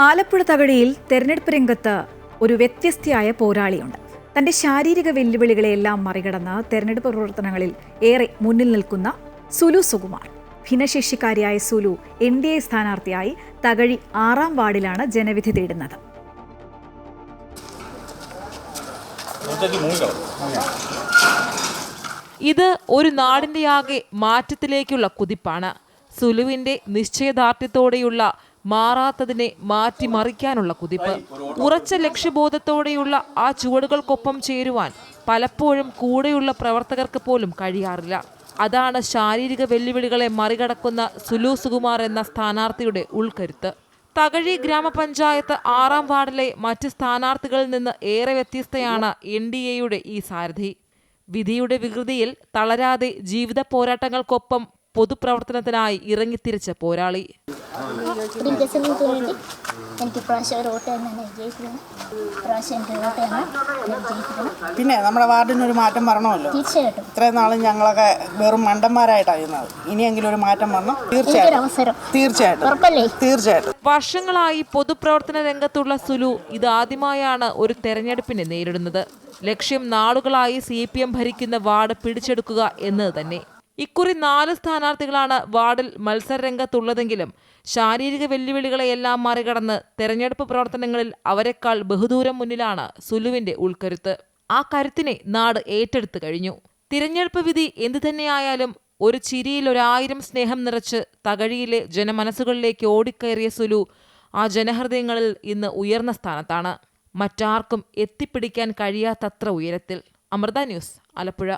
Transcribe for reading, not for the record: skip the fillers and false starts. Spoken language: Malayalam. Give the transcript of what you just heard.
ആലപ്പുഴ തകഴിയിൽ തെരഞ്ഞെടുപ്പ് രംഗത്ത് ഒരു വ്യത്യസ്തയായ പോരാളിയുണ്ട്. തന്റെ ശാരീരിക വെല്ലുവിളികളെല്ലാം മറികടന്ന് തെരഞ്ഞെടുപ്പ് പ്രവർത്തനങ്ങളിൽ ഏറെ മുന്നിൽ നിൽക്കുന്ന സുലു സുകുമാർ. ഭിന്നശേഷിക്കാരിയായ സുലു NDA സ്ഥാനാർത്ഥിയായി തകഴി 6-ാം വാർഡിലാണ് ജനവിധി തേടുന്നത്. ഇത് ഒരു നാടിൻ്റെയാകെ മാറ്റത്തിലേക്കുള്ള കുതിപ്പാണ്. സുലുവിന്റെ നിശ്ചയദാർഢ്യത്തോടെയുള്ള മാറാത്തതിനെ മാറ്റിമറിക്കാനുള്ള കുതിപ്പ്. ഉറച്ച ലക്ഷ്യബോധത്തോടെയുള്ള ആ ചുവടുകൾക്കൊപ്പം ചേരുവാൻ പലപ്പോഴും കൂടെയുള്ള പ്രവർത്തകർക്ക് പോലും കഴിയാറില്ല. അതാണ് ശാരീരിക വെല്ലുവിളികളെ മറികടക്കുന്ന സുലു സുകുമാർ എന്ന സ്ഥാനാർത്ഥിയുടെ ഉൾക്കരുത്ത്. തകഴി ഗ്രാമപഞ്ചായത്ത് 6-ാം വാർഡിലെ മറ്റ് സ്ഥാനാർത്ഥികളിൽ നിന്ന് ഏറെ വ്യത്യസ്തയാണ് NDAയുടെ ഈ സാരഥി. വിധിയുടെ വികൃതിയിൽ തളരാതെ ജീവിത പോരാട്ടങ്ങൾക്കൊപ്പം പൊതുപ്രവർത്തനത്തിനായി ഇറങ്ങിത്തിരിച്ച പോരാളി. പിന്നെ നമ്മുടെ വാർഡിനൊരു മാറ്റം വരണമല്ലോ. ഇത്രയും നാളും ഞങ്ങളൊക്കെ വെറും മണ്ടന്മാരായിട്ടായിരുന്നത്. ഇനിയെങ്കിലും ഒരു മാറ്റം വരണം. തീർച്ചയായിട്ടും. വർഷങ്ങളായി പൊതുപ്രവർത്തന രംഗത്തുള്ള സുലു ഇതാദ്യമായാണ് ഒരു തെരഞ്ഞെടുപ്പിനെ നേരിടുന്നത്. ലക്ഷ്യം നാളുകളായി CPM ഭരിക്കുന്ന വാർഡ് പിടിച്ചെടുക്കുക എന്നത് തന്നെ. ഇക്കുറി 4 സ്ഥാനാർത്ഥികളാണ് വാർഡിൽ മത്സരരംഗത്തുള്ളതെങ്കിലും ശാരീരിക വെല്ലുവിളികളെയെല്ലാം മറികടന്ന് തെരഞ്ഞെടുപ്പ് പ്രവർത്തനങ്ങളിൽ അവരെക്കാൾ ബഹുദൂരം മുന്നിലാണ് സുലുവിന്റെ ഉൾക്കരുത്ത്. ആ കരുത്തിനെ നാട് ഏറ്റെടുത്തു കഴിഞ്ഞു. തിരഞ്ഞെടുപ്പ് വിധി എന്തു തന്നെയായാലും ഒരു ചിരിയിൽ 1000 സ്നേഹം നിറച്ച് തകഴിയിലെ ജനമനസ്സുകളിലേക്ക് ഓടിക്കയറിയ സുലു ആ ജനഹൃദയങ്ങളിൽ ഇന്ന് ഉയർന്ന സ്ഥാനത്താണ്. മറ്റാർക്കും എത്തിപ്പിടിക്കാൻ കഴിയാത്തത്ര ഉയരത്തിൽ. അമൃത ന്യൂസ്, ആലപ്പുഴ.